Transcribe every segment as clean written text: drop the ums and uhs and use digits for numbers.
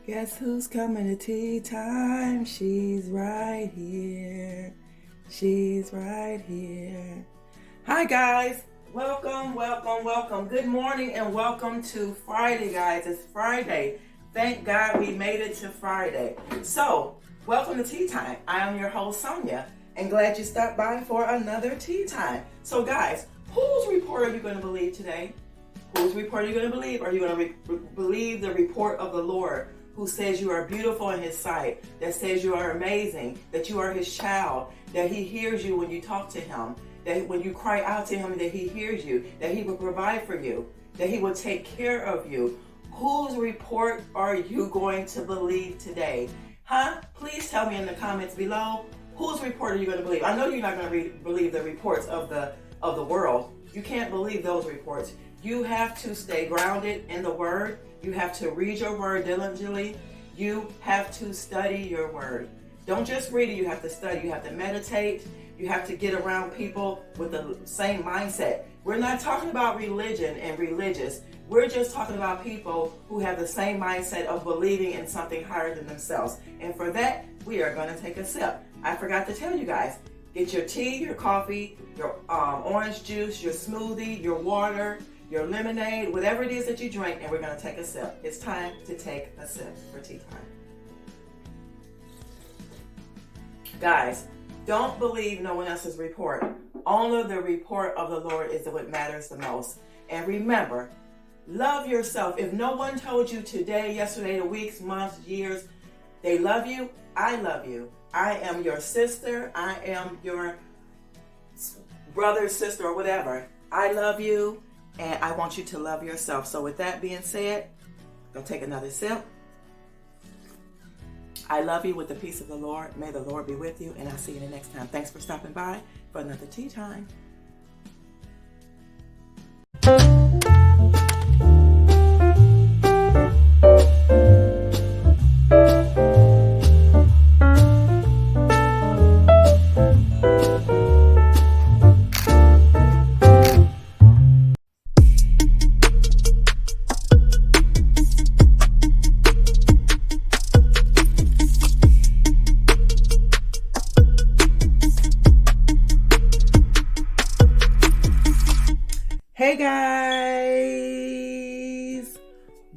Guess who's coming to tea time? She's right here. She's right here. Hi guys, welcome. Good morning and welcome to Friday, guys. It's Friday. Thank God we made it to Friday. So, welcome to Tea Time. I am your host, Sonia, and glad you stopped by for another Tea Time. So guys, whose report are you going to believe today? Whose report are you going to believe? Are you going to believe the report of the Lord, who says you are beautiful in His sight, that says you are amazing, that you are His child, that He hears you when you talk to Him, that when you cry out to Him, that He hears you, that He will provide for you, that He will take care of you? Whose report are you going to believe today? Please tell me in the comments below. Whose report are you going to believe? I know you're not going to believe the reports of the world. You can't believe those reports. You have to stay grounded in the Word. You have to read your Word diligently. You have to study your Word. Don't just read it, you have to study. You have to meditate. You have to get around people with the same mindset. We're not talking about religion and religious. We're just talking about people who have the same mindset of believing in something higher than themselves. And for that, we are going to take a sip. I forgot to tell you guys, get your tea, your coffee, your orange juice, your smoothie, your water, your lemonade, whatever it is that you drink, and we're going to take a sip. It's time to take a sip for tea time. Guys, don't believe no one else's report. Only the report of the Lord is what matters the most. And remember, love yourself. If no one told you today, yesterday, the weeks, months, years, they love you, I love you. I am your sister. I am your brother, sister, or whatever. I love you. And I want you to love yourself. So with that being said, go take another sip. I love you with the peace of the Lord. May the Lord be with you. And I'll see you the next time. Thanks for stopping by for another tea time. Hey guys,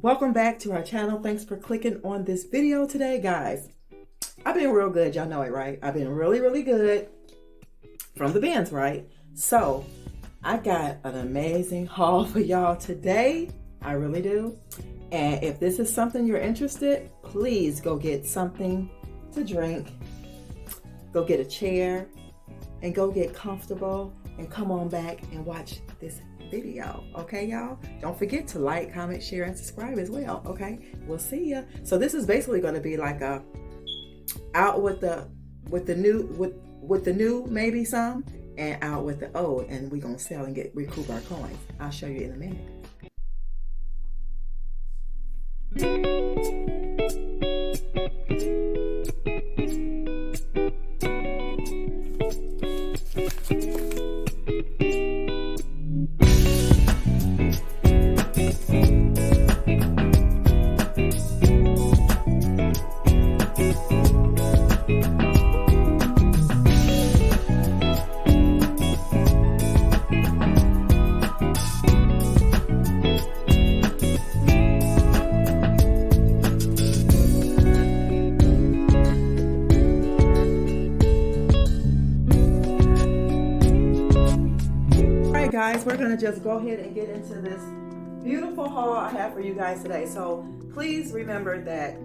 welcome back to our channel. Thanks for clicking on this video today, guys. I've been real good, y'all know it, right? I've been really good from the bins, right? So I got an amazing haul for y'all today. I really do. And if this is something you're interested, please go get something to drink, go get a chair, and go get comfortable and come on back and watch this video. Okay, y'all? Don't forget to like, comment, share, and subscribe as well. Okay, we'll see ya. So this is basically going to be like a out with the new maybe some, and out with the old, and we're gonna sell and recoup our coins. I'll show you in a minute. Guys, we're gonna just go ahead and get into this beautiful haul I have for you guys today. So please remember that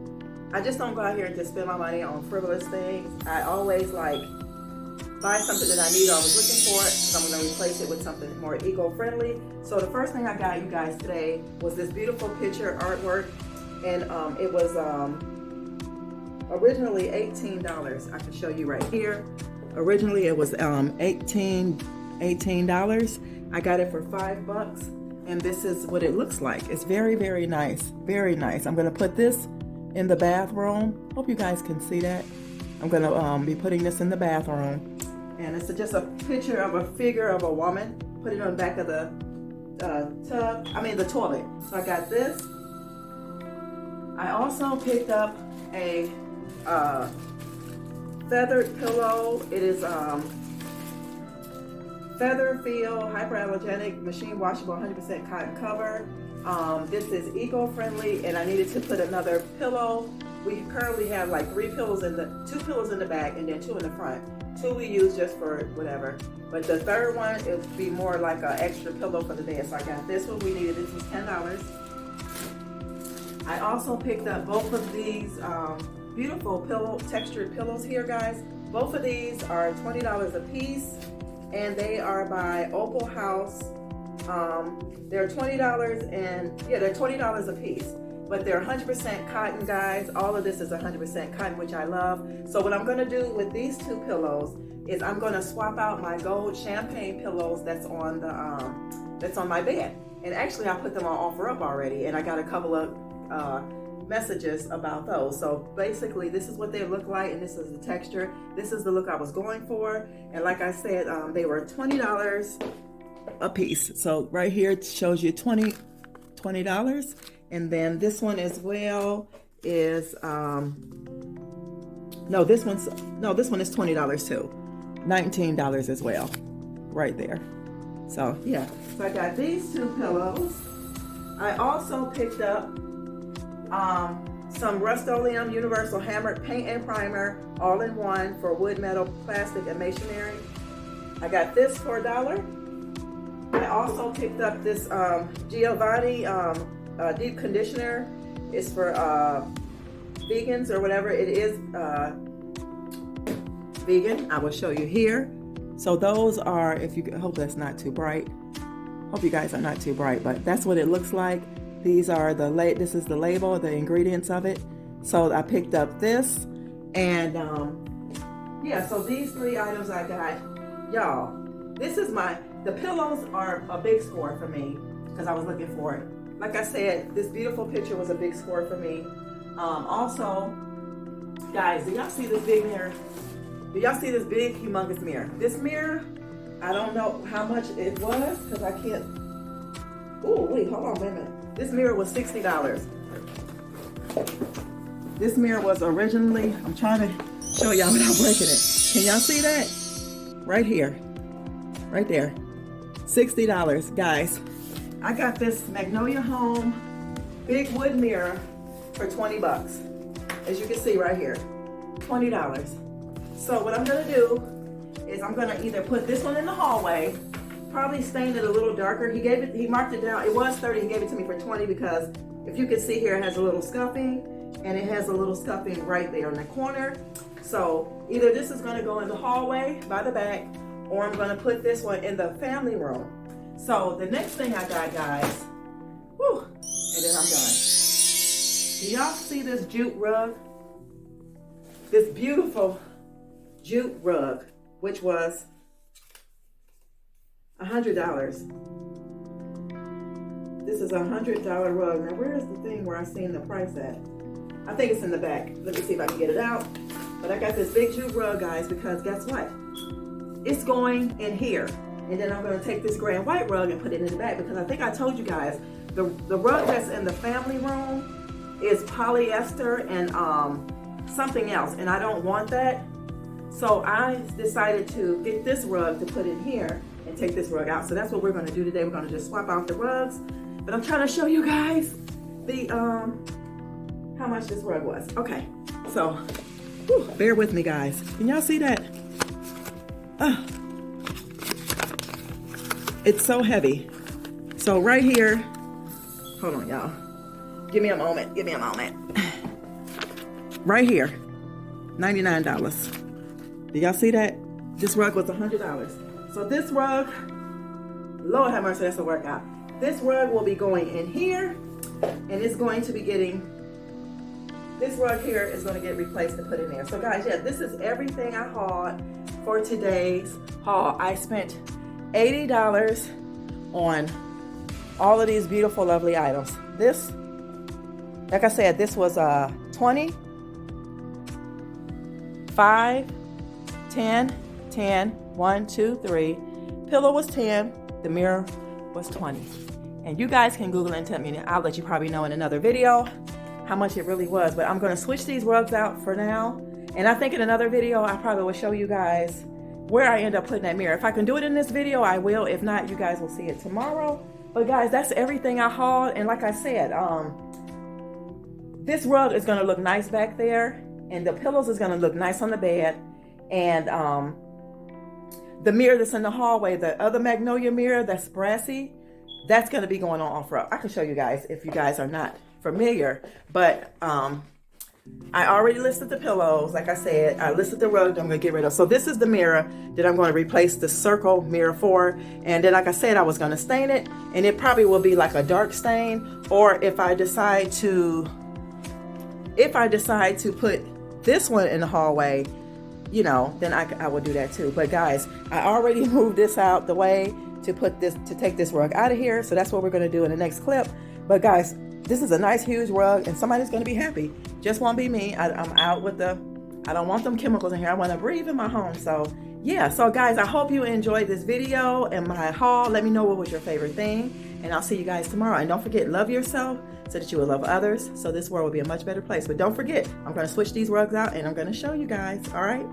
I just don't go out here and just spend my money on frivolous things. I always buy something that I need or I was looking for, so I'm gonna replace it with something more eco-friendly. So the first thing I got you guys today was this beautiful picture artwork and it was originally $18. I can show you right here. Originally it was $18. I got it for $5, and this is what it looks like. It's very, very nice, very nice. I'm gonna put this in the bathroom. Hope you guys can see that. I'm gonna be putting this in the bathroom, and it's just a picture of a figure of a woman. Put it on the back of the the toilet. So I got this. I also picked up a feathered pillow. It is feather feel, hyperallergenic, machine washable, 100% cotton cover. This is eco-friendly, and I needed to put another pillow. We currently have like 2 pillows in the back and then 2 in the front. 2 we use just for whatever. But the third one, it would be more like an extra pillow for the bed. So I got this one. We needed this was $10. I also picked up both of these beautiful textured pillows here, guys. Both of these are $20 a piece, and they are by Opal House. They're $20 and they're $20 a piece, but they're 100% cotton, guys. All of this is 100% cotton, which I love. So what I'm gonna do with these 2 pillows is I'm gonna swap out my gold champagne pillows that's on my bed. And actually I put them on OfferUp already, and I got a couple of messages about those. So basically this is what they look like, and this is the texture. This is the look I was going for, and like I said, they were $20 a piece. So right here it shows you $20, and then this one as well is this one is $20 too, $19 as well, right there. So yeah, so I got these 2 pillows. I also picked up some Rust-Oleum Universal Hammered Paint and Primer, all in one for wood, metal, plastic, and masonry. I got this for $1. I also picked up this Giovanni deep conditioner. It's for vegans or whatever. It is vegan. I will show you here. So those are, if you hope that's not too bright. Hope you guys are not too bright, but that's what it looks like. These are this is the label, the ingredients of it. So I picked up this, and so these 3 items I got, y'all. The pillows are a big score for me because I was looking for it. Like I said, this beautiful picture was a big score for me. Also, guys, do y'all see this big mirror? Do y'all see this big, humongous mirror? This mirror, I don't know how much it was because I can't. Oh, wait, hold on, wait a minute. This mirror was $60. This mirror was originally, I'm trying to show y'all without breaking it. Can y'all see that? Right here, right there. $60, guys. I got this Magnolia Home big wood mirror for $20. As you can see right here, $20. So what I'm gonna do is I'm gonna either put this one in the hallway, probably stain it a little darker. He marked it down. It was 30. He gave it to me for 20 because if you can see here, it has a little scuffing, and it has a little scuffing right there in the corner. So either this is going to go in the hallway by the back, or I'm going to put this one in the family room. So the next thing I got, guys, and then I'm done. Do y'all see this jute rug? This beautiful jute rug, which was $100. This is a $100 rug. Now, where is the thing where I seen the price at? I think it's in the back. Let me see if I can get it out. But I got this big jute rug, guys, because guess what? It's going in here. And then I'm going to take this gray and white rug and put it in the back, because I think I told you guys, the rug that's in the family room is polyester and something else, and I don't want that. So I decided to get this rug to put in here and take this rug out. So that's what we're going to do today. We're going to just swap out the rugs. But I'm trying to show you guys the how much this rug was. Okay, so bear with me, guys. Can y'all see that? It's so heavy. So right here, hold on, y'all. Give me a moment. Give me a moment. Right here, $99. Do y'all see that? This rug was $100. So this rug, Lord have mercy, that's a workout. This rug will be going in here, and it's going to be getting this rug here is going to get replaced and put in there. So guys, yeah, this is everything I hauled for today's haul. I spent $80 on all of these beautiful, lovely items. This, like I said, this was 20, 5, 10, 10, 1, 2, 3. Pillow was 10, the mirror was 20. And you guys can Google and tell me, I'll let you probably know in another video how much it really was. But I'm going to switch these rugs out for now. And I think in another video, I probably will show you guys where I end up putting that mirror. If I can do it in this video, I will. If not, you guys will see it tomorrow. But guys, that's everything I hauled. And like I said, this rug is going to look nice back there. And the pillows is going to look nice on the bed. And the mirror that's in the hallway, the other magnolia mirror that's brassy, that's going to be going on offer up. I can show you guys if you guys are not familiar. But I already listed the pillows. Like I said, I listed the rug that I'm going to get rid of. So this is the mirror that I'm going to replace the circle mirror for. And then like I said, I was going to stain it. And it probably will be like a dark stain. Or if I decide to put this one in the hallway, you know, then I will do that too. But guys, I already moved this out the way to take this rug out of here. So that's what we're going to do in the next clip. But guys, this is a nice huge rug and somebody's going to be happy. Just won't be me. I'm out with I don't want them chemicals in here. I want to breathe in my home. So yeah. So guys, I hope you enjoyed this video and my haul. Let me know what was your favorite thing. And I'll see you guys tomorrow. And don't forget, love yourself so that you will love others. So this world will be a much better place. But don't forget, I'm going to switch these rugs out and I'm going to show you guys. All right.